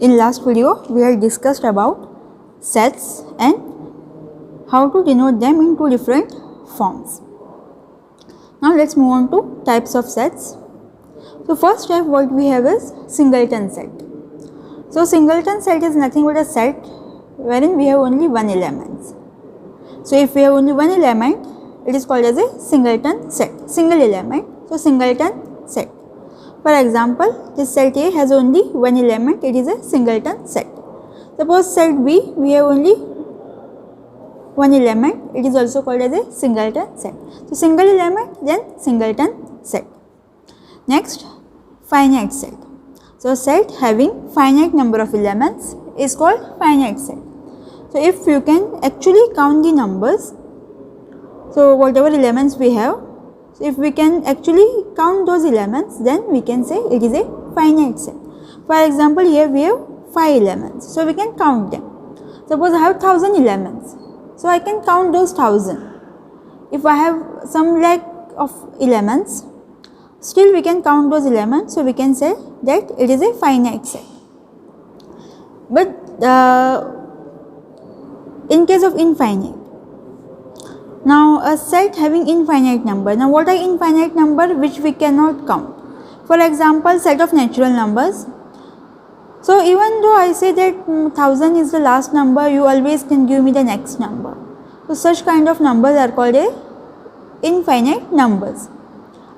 In last video, we had discussed about sets and how to denote them in two different forms. Now let's move on to types of sets. So first type what we have is singleton set. So singleton set is nothing but a set wherein we have only one element. So if we have only one element, it is called as a singleton set, single element. So singleton set. For example, this set A has only one element, it is a singleton set. Suppose set B, we have only one element, it is also called as a singleton set. So single element, then singleton set. Next, finite set. So set having finite number of elements is called finite set. So if you can actually count the numbers, so whatever elements we have, so if we can actually count those elements, then we can say it is a finite set. For example, here we have 5 elements, so we can count them. Suppose I have 1000 elements, so I can count those 1000. If I have some lack of elements, still we can count those elements, so we can say that it is a finite set. But in case of infinite, now a set having infinite number. Now what are infinite number which we cannot count? For example, set of natural numbers. So even though I say that 1000 is the last number, you always can give me the next number. So such kind of numbers are called a infinite numbers.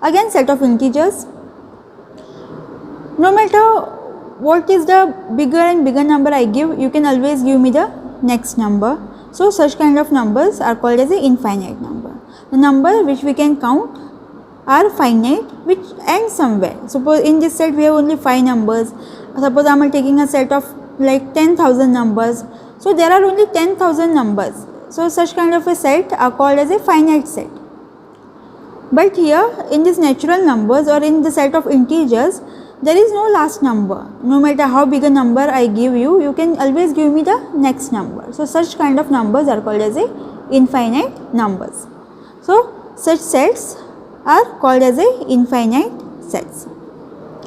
Again, set of integers. No matter what is the bigger and bigger number I give, you can always give me the next number. So such kind of numbers are called as a infinite number. The number which we can count are finite, which end somewhere. Suppose in this set we have only 5 numbers. Suppose I am taking a set of like 10,000 numbers. So there are only 10,000 numbers. So such kind of a set are called as a finite set. But here in this natural numbers or in the set of integers, there is no last number. No matter how big a number I give you, you can always give me the next number. So such kind of numbers are called as a infinite numbers. So such sets are called as a infinite sets.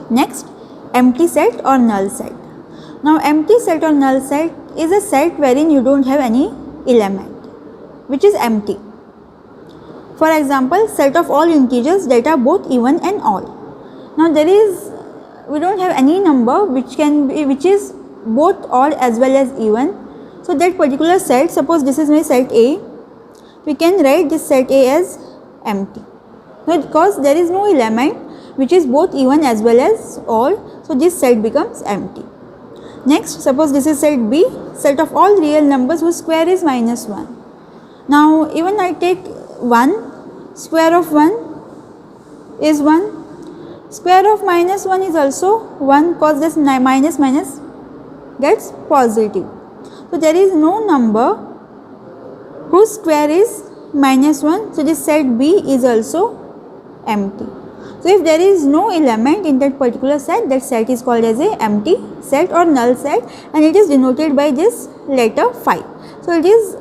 Next, empty set or null set. Now empty set or null set is a set wherein you don't have any element, which is empty. For example, set of all integers that are both even and odd. Now we don't have any number which is both odd as well as even. So that particular set, suppose this is my set A, we can write this set A as empty. Now because there is no element which is both even as well as odd, so this set becomes empty. Next, suppose this is set B, set of all real numbers whose square is -1. Now even I take 1, square of 1 is 1. Square of -1 is also 1 because this minus gets positive. So there is no number whose square is -1. So this set B is also empty. So if there is no element in that particular set, that set is called as a empty set or null set, and it is denoted by this letter phi. So it is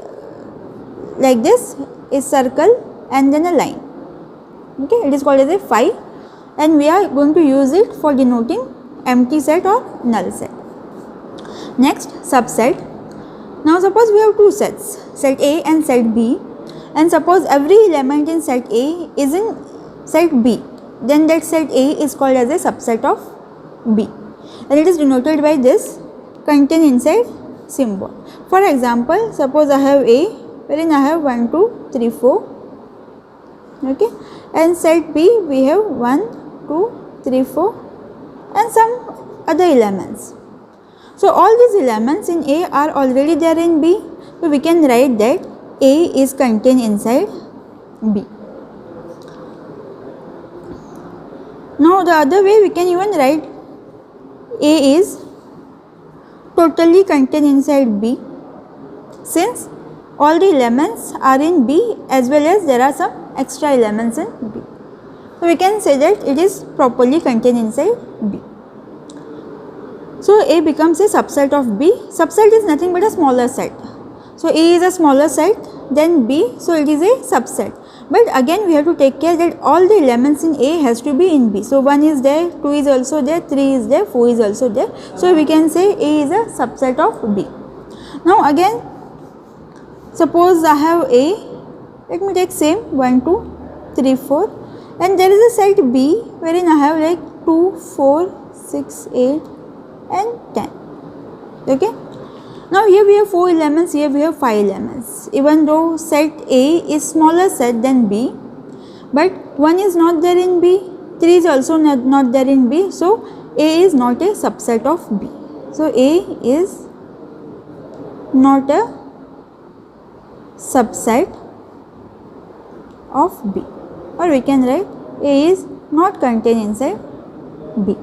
like this, a circle and then a line. Okay, it is called as a phi. And we are going to use it for denoting empty set or null set. Next, subset. Now suppose we have two sets, set A and set B, and suppose every element in set A is in set B, then that set A is called as a subset of B, and it is denoted by this contain inside symbol. For example, suppose I have A wherein I have 1, 2, 3, 4, okay, and set B we have 1, 2, 3, 4 and some other elements. So all these elements in A are already there in B, so we can write that A is contained inside B. Now the other way we can even write A is totally contained inside B, since all the elements are in B as well as there are some extra elements in B. So we can say that it is properly contained inside B. So A becomes a subset of B. Subset is nothing but a smaller set. So A is a smaller set than B, so it is a subset. But again we have to take care that all the elements in A has to be in B. So 1 is there, 2 is also there, 3 is there, 4 is also there. So we can say A is a subset of B. Now again, suppose I have A, let me take same 1, 2, 3, 4, and there is a set B wherein I have like 2, 4, 6, 8 and 10. Okay. Now here we have 4 elements, here we have 5 elements. Even though set A is smaller set than B, but 1 is not there in B, 3 is also not there in B, so A is not a subset of B. So A is not a subset of B, or we can write A is not contained inside B.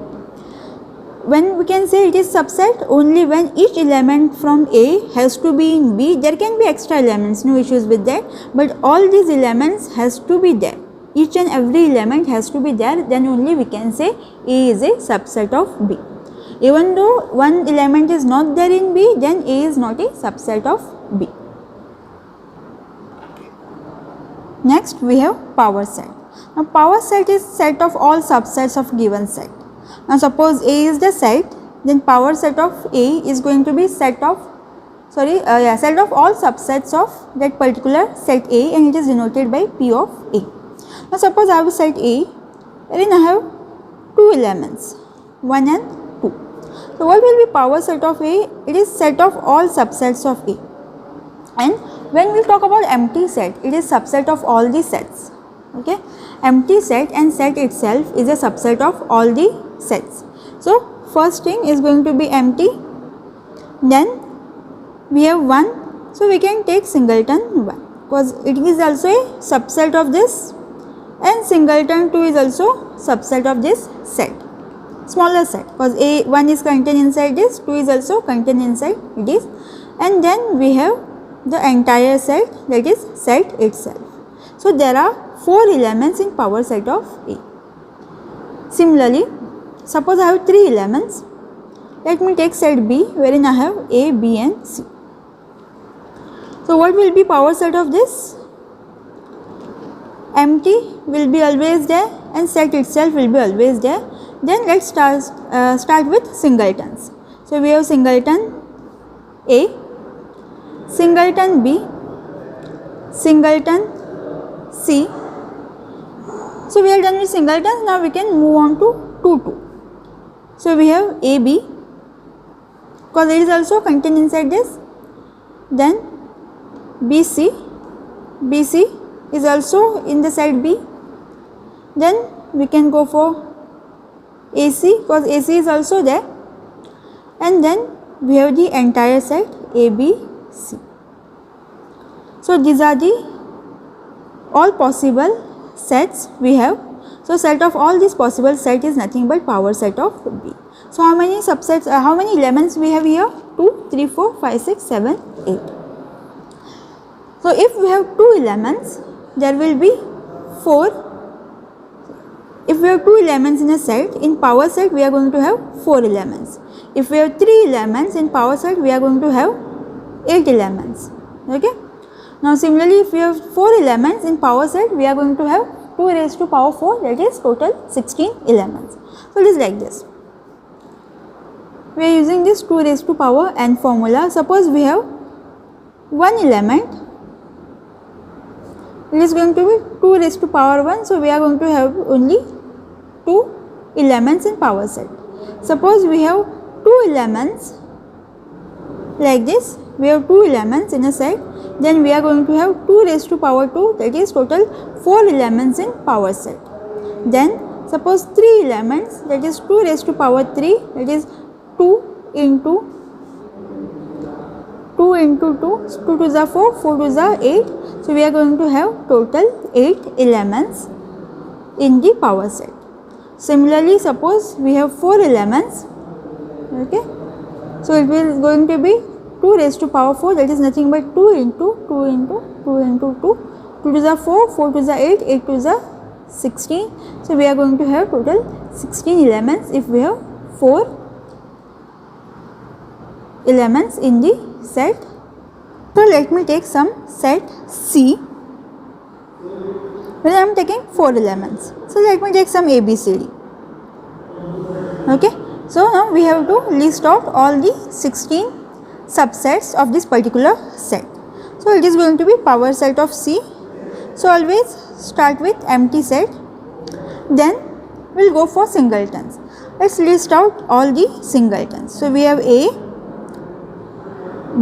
When we can say it is subset, only when each element from A has to be in B. There can be extra elements, no issues with that, but all these elements has to be there. Each and every element has to be there, then only we can say A is a subset of B. Even though one element is not there in B, then A is not a subset of B. Next we have power set. Now power set is set of all subsets of given set. Now suppose A is the set, then power set of A is going to be set of all subsets of that particular set A, and it is denoted by P of A. Now suppose I have a set A wherein I have 2 elements, 1 and 2. So what will be power set of A? It is set of all subsets of A. And when we talk about empty set, it is subset of all the sets. Okay, empty set and set itself is a subset of all the sets. So first thing is going to be empty, then we have 1, so we can take singleton 1 because it is also a subset of this, and singleton 2 is also subset of this set, smaller set, because A1 is contained inside this, 2 is also contained inside this, and then we have the entire set, that is set itself. So there are 4 elements in power set of A. Similarly, suppose I have 3 elements. Let me take set B wherein I have A, B and C. So what will be power set of this? Empty will be always there and set itself will be always there. Then let's start with singletons. So we have singleton A, singleton B, singleton C. So we are done with singletons. Now we can move on to 2, 2. So we have AB, because it is also contained inside this. Then BC, BC is also in the set B. Then we can go for AC, because AC is also there. And then we have the entire set ABC. So these are the all possible sets we have. So set of all these possible set is nothing but power set of B. So how many subsets, how many elements we have here? 2, 3, 4, 5, 6, 7, 8. So if we have 2 elements, there will be 4. If we have 2 elements in a set, in power set we are going to have 4 elements. If we have 3 elements in power set, we are going to have 8 elements. Okay. Now similarly, if we have 4 elements in power set, we are going to have 2 raised to power 4, that is total 16 elements. So it is like this. We are using this 2 raised to power n formula. Suppose we have 1 element, it is going to be 2 raised to power 1. So we are going to have only 2 elements in power set. Suppose we have 2 elements like this, we have 2 elements in a set, then we are going to have 2 raised to power 2, that is total 4 elements in power set. Then suppose 3 elements, that is 2 raised to power 3, that is 2 into 2, 2 to the 4, 4 to the 8. So we are going to have total 8 elements in the power set. Similarly, suppose we have 4 elements, okay, so it will going to be 2 raised to power 4, that is nothing but 2 into 2 into 2 into 2, 2 to the 4, 4 to the 8, 8 to the 16. So we are going to have total 16 elements if we have 4 elements in the set. So let me take some set C. Well, I am taking 4 elements. So let me take some ABCD. Okay. So now we have to list out all the 16 subsets of this particular set. So it is going to be power set of C. So always start with empty set. Then we'll go for singletons. Let's list out all the singletons. So we have A,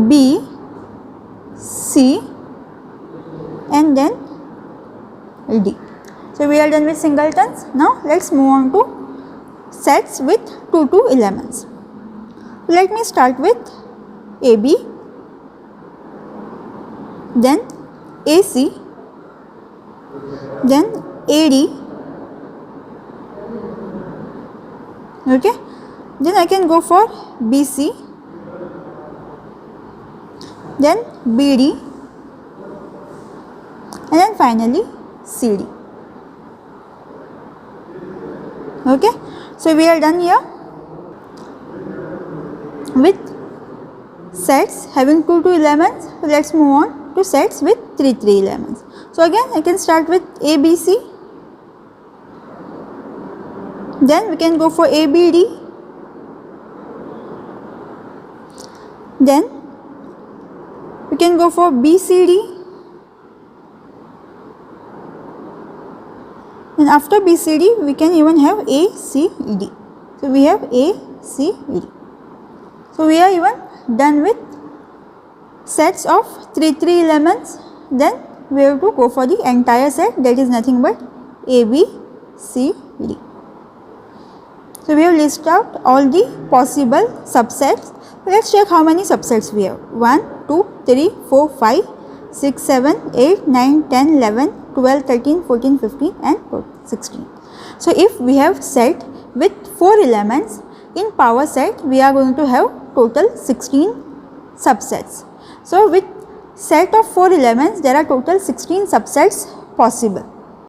B, C, and then D. So we are done with singletons. Now let's move on to sets with 2 elements. Let me start with AB, then AC, then AD. Okay, then I can go for BC, then BD, and then finally CD. Okay, so we are done here with sets having 2 elements. So let's move on to sets with 3 elements. So again I can start with ABC, then we can go for ABD, then we can go for BCD, and after BCD we can even have ACD. So we have ACD. So we are even done with sets of 3 elements. Then we have to go for the entire set, that is nothing but ABCD. So we have listed out all the possible subsets. Let's check how many subsets we have. 1, 2, 3, 4, 5, 6, 7, 8, 9, 10, 11, 12, 13, 14, 15 and 16. So if we have set with 4 elements, in power set we are going to have total 16 subsets. So with set of 4 elements there are total 16 subsets possible.